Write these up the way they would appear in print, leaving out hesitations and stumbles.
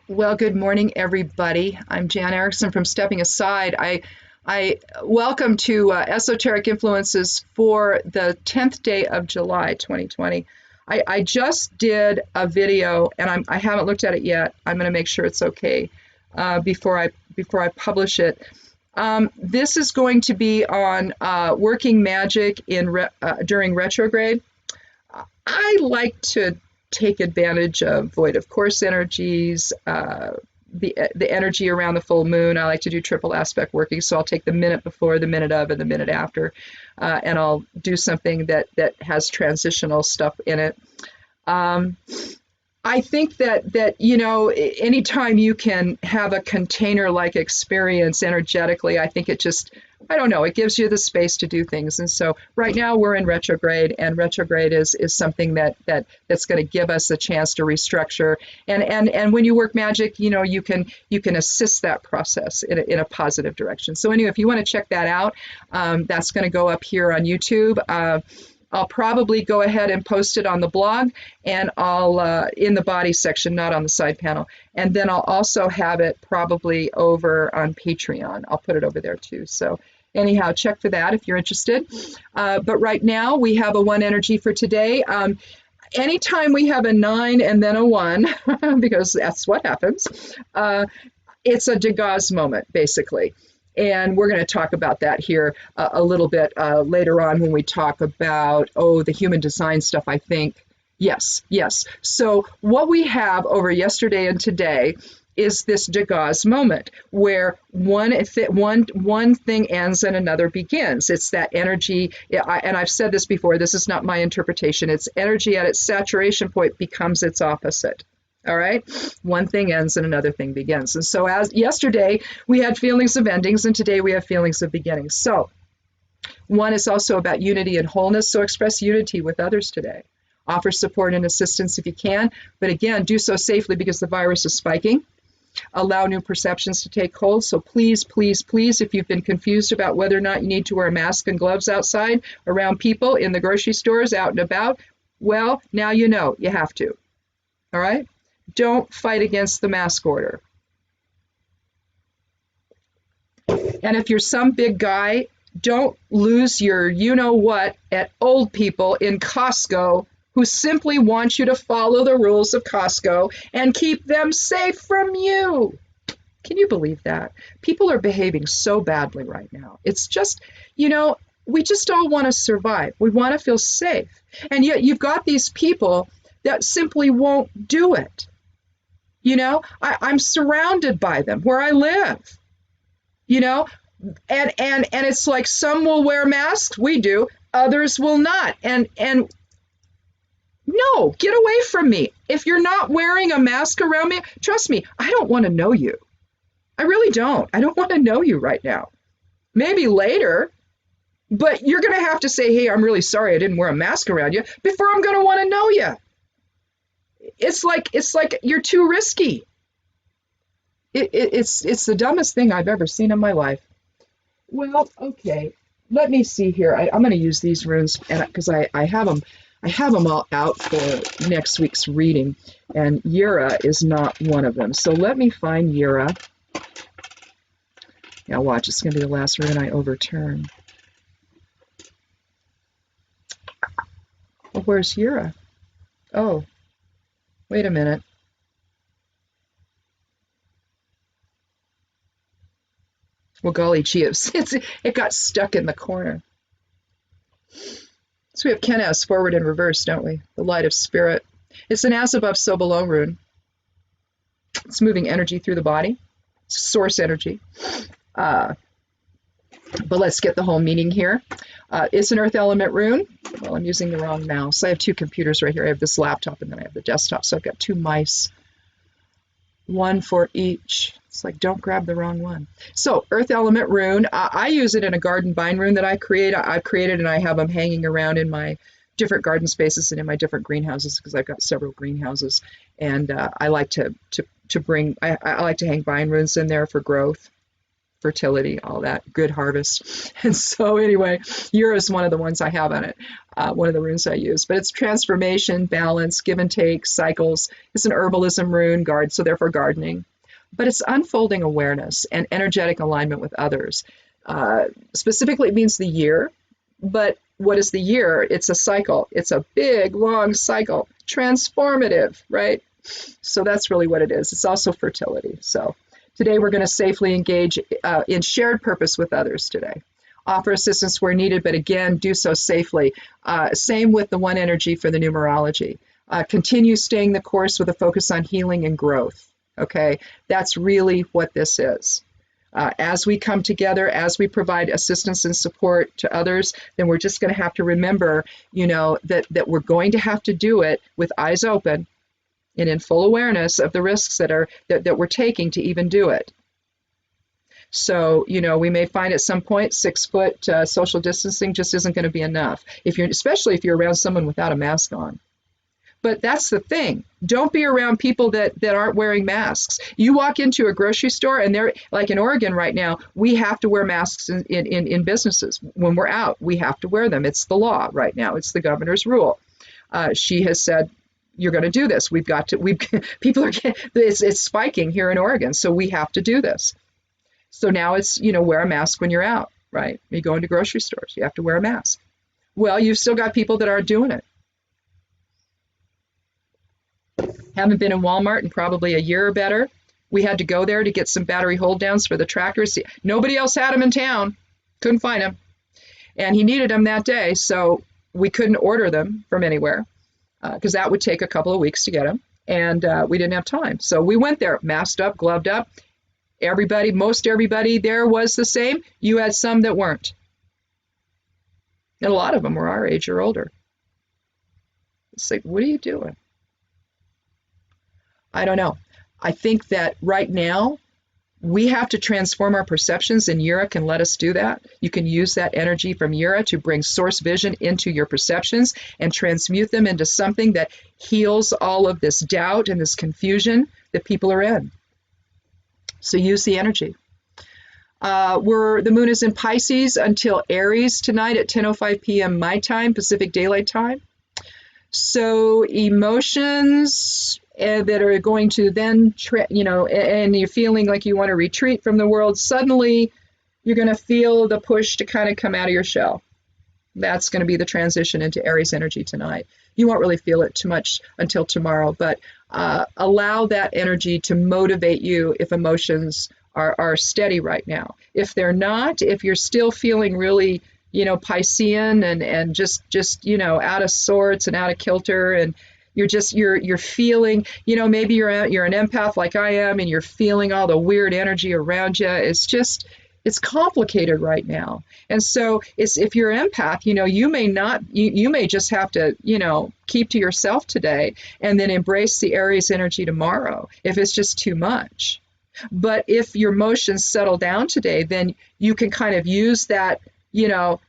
Well, good morning, everybody. I'm Jan Erickson from Stepping Aside. I welcome to Esoteric Influences for the 10th day of July, 2020. I just did a video, and I haven't looked at it yet. I'm going to make sure it's okay before I publish it. This is going to be on working magic during retrograde. I like to take advantage of void of course energies, the energy around the full moon. I like to do triple aspect working, so I'll take the minute before, the minute of, and the minute after, and I'll do something that has transitional stuff in it. I think that anytime you can have a container-like experience energetically, I think I don't know, it gives you the space to do things. And so right now we're in retrograde, and retrograde is something that's going to give us a chance to restructure. And when you work magic, you can assist that process in a positive direction. So anyway, if you want to check that out, that's going to go up here on YouTube. I'll probably go ahead and post it on the blog, and I'll in the body section, not on the side panel. And then I'll also have it probably over on Patreon. I'll put it over there too. So anyhow, check for that if you're interested. But right now we have a 1 energy for today. Anytime we have a 9 and then a 1, because that's what happens, it's a Degas moment, basically. And we're going to talk about that here a little bit later on when we talk about, the human design stuff, I think. Yes. So what we have over yesterday and today is this Degas moment where one thing ends and another begins. It's that energy, and I've said this before, this is not my interpretation. It's energy at its saturation point becomes its opposite. All right, one thing ends and another thing begins. And so as yesterday we had feelings of endings, and today we have feelings of beginnings. So 1 is also about unity and wholeness. So express unity with others today. Offer support and assistance if you can, but again, do so safely because the virus is spiking. Allow new perceptions to take hold. So please, if you've been confused about whether or not you need to wear a mask and gloves outside around people in the grocery stores, out and about, well, now you know you have to. All right? Don't fight against the mask order. And if you're some big guy, don't lose your you-know-what at old people in Costco who simply want you to follow the rules of Costco and keep them safe from you. Can you believe that? People are behaving so badly right now. It's just, we just all want to survive. We want to feel safe. And yet you've got these people that simply won't do it. I'm surrounded by them where I live, and it's like some will wear masks, we do, others will not. And no, get away from me. If you're not wearing a mask around me, trust me, I don't want to know you. I really don't. I don't want to know you right now. Maybe later, but you're going to have to say, hey, I'm really sorry I didn't wear a mask around you before I'm going to want to know you. It's like you're too risky. It's the dumbest thing I've ever seen in my life. Well, okay, let me see here. I'm going to use these runes because I have them all out for next week's reading, and Yura is not one of them. So let me find Yura. Now watch, it's going to be the last rune I overturn. Well, where's Yura? Oh. Wait a minute. Well, golly gee, it got stuck in the corner. So we have Kenes forward and reverse, don't we? The light of spirit. It's an as above, so below rune. It's moving energy through the body. It's source energy. But let's get the whole meaning here. It's an earth element rune. Well, I'm using the wrong mouse. I have 2 computers right here. I have this laptop and then I have the desktop. So I've got 2 mice, 1 for each. It's like, don't grab the wrong one. So earth element rune, I use it in a garden bind rune that I've created, and I have them hanging around in my different garden spaces and in my different greenhouses because I've got several greenhouses. And I like to bring, I like to hang bind runes in there for growth. fertility, all that, good harvest. And so anyway, Ura is one of the ones I have on it, one of the runes I use. But it's transformation, balance, give and take, cycles. It's an herbalism rune, so therefore gardening. But it's unfolding awareness and energetic alignment with others. Specifically, it means the year. But what is the year? It's a cycle. It's a big, long cycle. Transformative, right? So that's really what it is. It's also fertility. So today we're going to safely engage in shared purpose with others today. Offer assistance where needed, but again, do so safely. Same with the one energy for the numerology. Continue staying the course with a focus on healing and growth. Okay, that's really what this is. As we come together, as we provide assistance and support to others, then we're just going to have to remember, that we're going to have to do it with eyes open and in full awareness of the risks that we're taking to even do it. So, we may find at some point 6 foot social distancing just isn't going to be enough, especially if you're around someone without a mask on. But that's the thing. Don't be around people that aren't wearing masks. You walk into a grocery store and they're like in Oregon right now, we have to wear masks in businesses. When we're out, we have to wear them. It's the law right now. It's the governor's rule. She has said, you're going to do this. It's spiking here in Oregon. So we have to do this. So now it's, wear a mask when you're out, right? You go into grocery stores, you have to wear a mask. Well, you've still got people that aren't doing it. Haven't been in Walmart in probably a year or better. We had to go there to get some battery hold downs for the tractors. Nobody else had them in town. Couldn't find them. And he needed them that day, so we couldn't order them from anywhere because that would take a couple of weeks to get them. And we didn't have time. So we went there, masked up, gloved up. Most everybody there was the same. You had some that weren't. And a lot of them were our age or older. It's like, what are you doing? I don't know. I think that right now we have to transform our perceptions, and Ura can let us do that. You can use that energy from Ura to bring source vision into your perceptions and transmute them into something that heals all of this doubt and this confusion that people are in. So use the energy. The moon is in Pisces until Aries tonight at 10:05 p.m. my time, Pacific Daylight Time. So emotions that are going to then, and you're feeling like you want to retreat from the world, suddenly you're going to feel the push to kind of come out of your shell. That's going to be the transition into Aries energy tonight. You won't really feel it too much until tomorrow, but allow that energy to motivate you if emotions are steady right now. If they're not, if you're still feeling really, Piscean and just out of sorts and out of kilter, and you're feeling, maybe you're an empath like I am, and you're feeling all the weird energy around you. It's complicated right now. And so if you're an empath, you may just have to, keep to yourself today and then embrace the Aries energy tomorrow if it's just too much. But if your emotions settle down today, then you can kind of use that,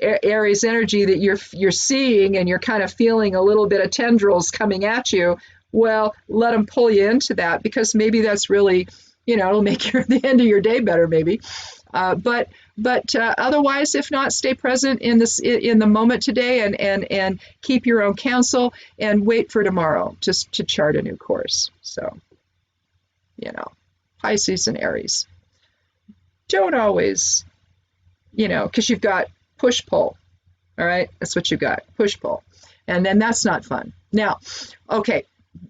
Aries energy that you're seeing, and you're kind of feeling a little bit of tendrils coming at you. Well, let them pull you into that, because maybe that's really, it'll make the end of your day better, maybe. But otherwise, if not, stay present in the moment today, and keep your own counsel, and wait for tomorrow just to chart a new course. So, Pisces and Aries. Don't always, because you've got push-pull, all right? That's what you've got, push-pull. And then that's not fun. Now, okay,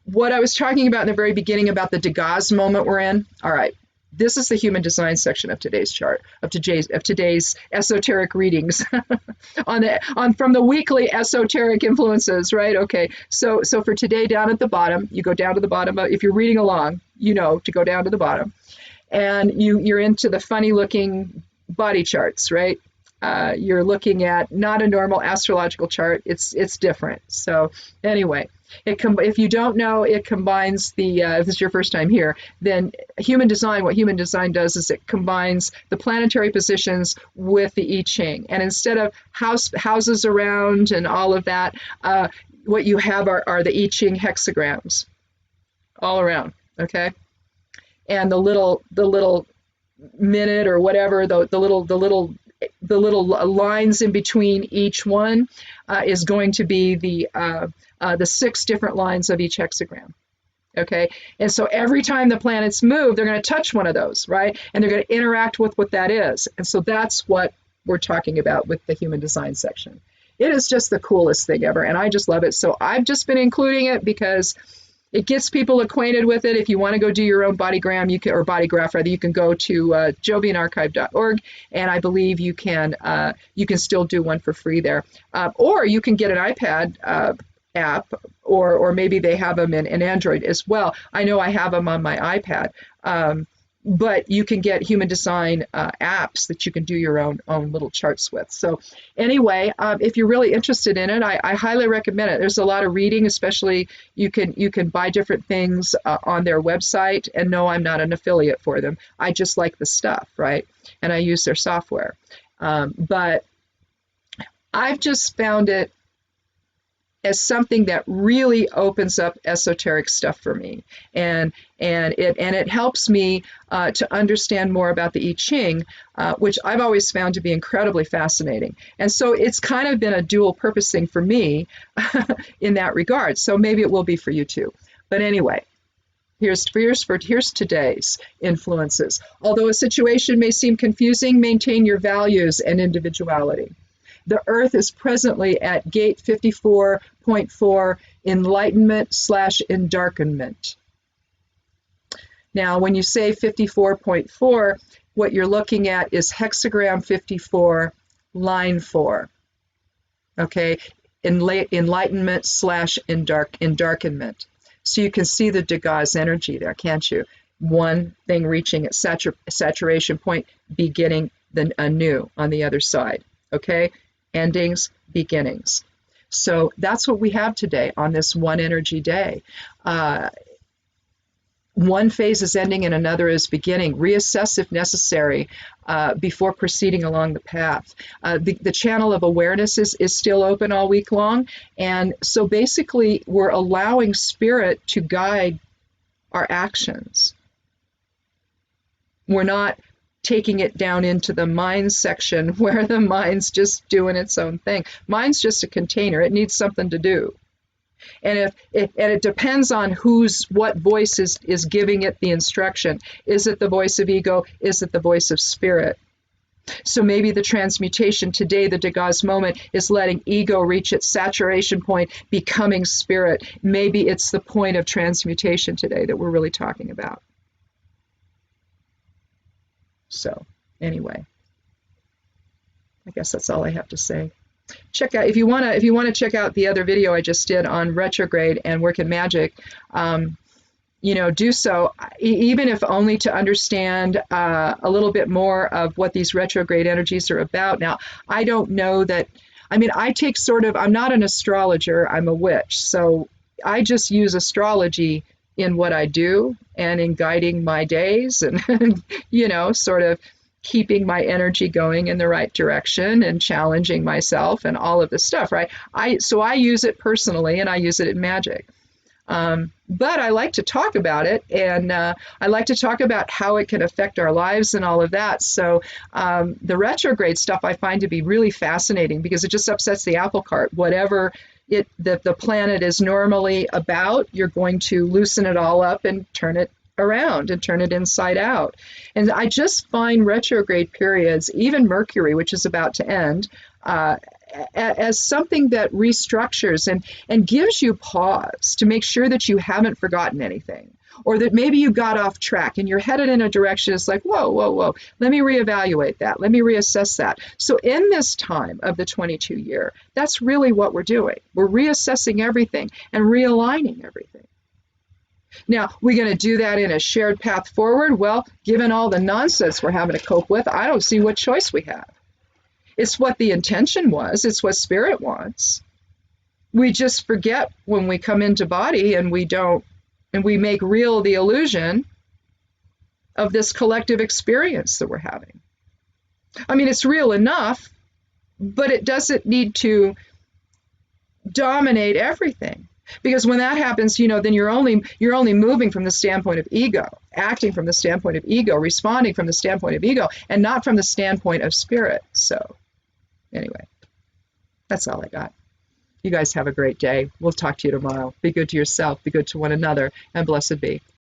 what I was talking about in the very beginning about the Degas moment we're in, all right, this is the human design section of today's chart, of today's esoteric readings from the weekly esoteric influences, right? Okay, so for today, down at the bottom, you go down to the bottom. If you're reading along, to go down to the bottom, and you're into the funny looking body charts, right? You're looking at not a normal astrological chart. It's different. So anyway, if you don't know, it combines if this is your first time here, then what human design does is it combines the planetary positions with the I Ching. And instead of houses around and all of that, what you have are the I Ching hexagrams all around, okay? And the little minute or whatever, the little lines in between each one is going to be the 6 different lines of each hexagram. Okay, and so every time the planets move, they're going to touch one of those, right? And they're going to interact with what that is. And so that's what we're talking about with the human design section. It is just the coolest thing ever, and I just love it. So I've just been including it because it gets people acquainted with it. If you want to go do your own bodygram, you can, or bodygraph rather, you can go to jovianarchive.org, and I believe you can still do one for free there, or you can get an iPad app, or maybe they have them in Android as well. I know I have them on my iPad, but you can get human design apps that you can do your own little charts with. So anyway, if you're really interested in it, I highly recommend it. There's a lot of reading, especially you can buy different things on their website. And no, I'm not an affiliate for them. I just like the stuff, right? And I use their software. But I've just found it as something that really opens up esoteric stuff for me, and it helps me to understand more about the I Ching, which I've always found to be incredibly fascinating. And so it's kind of been a dual purpose thing for me in that regard. So maybe it will be for you too. But anyway, here's today's influences. Although a situation may seem confusing, maintain your values and individuality. The Earth is presently at gate 54.4, enlightenment/endarkenment. Now, when you say 54.4, what you're looking at is hexagram 54, line 4. Okay, enlightenment/endarkenment. So you can see the Degas energy there, can't you? One thing reaching its saturation point, beginning anew on the other side. Okay. Endings, beginnings. So that's what we have today on this one energy day. One phase is ending and another is beginning. Reassess if necessary before proceeding along the path. The channel of awareness is still open all week long. And so basically we're allowing spirit to guide our actions. We're not taking it down into the mind section where the mind's just doing its own thing. Mind's just a container. It needs something to do. And it depends on what voice is giving it the instruction. Is it the voice of ego? Is it the voice of spirit? So maybe the transmutation today, the Degas moment, is letting ego reach its saturation point, becoming spirit. Maybe it's the point of transmutation today that we're really talking about. So anyway, I guess that's all I have to say. Check out, if you want to check out the other video I just did on retrograde and working magic, do so, even if only to understand a little bit more of what these retrograde energies are about. Now, I don't know that, I'm not an astrologer, I'm a witch. So I just use astrology in what I do and in guiding my days and, sort of keeping my energy going in the right direction and challenging myself and all of this stuff, right? So I use it personally and I use it in magic. But I like to talk about it, and I like to talk about how it can affect our lives and all of that. So the retrograde stuff I find to be really fascinating because it just upsets the apple cart. Whatever the planet is normally about, you're going to loosen it all up and turn it around and turn it inside out. And I just find retrograde periods, even Mercury, which is about to end, as something that restructures and gives you pause to make sure that you haven't forgotten anything, or that maybe you got off track and you're headed in a direction. It's like, whoa, let me reevaluate that. Let me reassess that. So in this time of the 22 year, that's really what we're doing. We're reassessing everything and realigning everything. Now, we're going to do that in a shared path forward. Well, given all the nonsense we're having to cope with, I don't see what choice we have. It's what the intention was. It's what spirit wants. We just forget when we come into body and we make real the illusion of this collective experience that we're having. I mean, it's real enough, but it doesn't need to dominate everything. Because when that happens, you know, then you're only moving from the standpoint of ego, acting from the standpoint of ego, responding from the standpoint of ego, and not from the standpoint of spirit. So anyway, that's all I got. You guys have a great day. We'll talk to you tomorrow. Be good to yourself, be good to one another, and blessed be.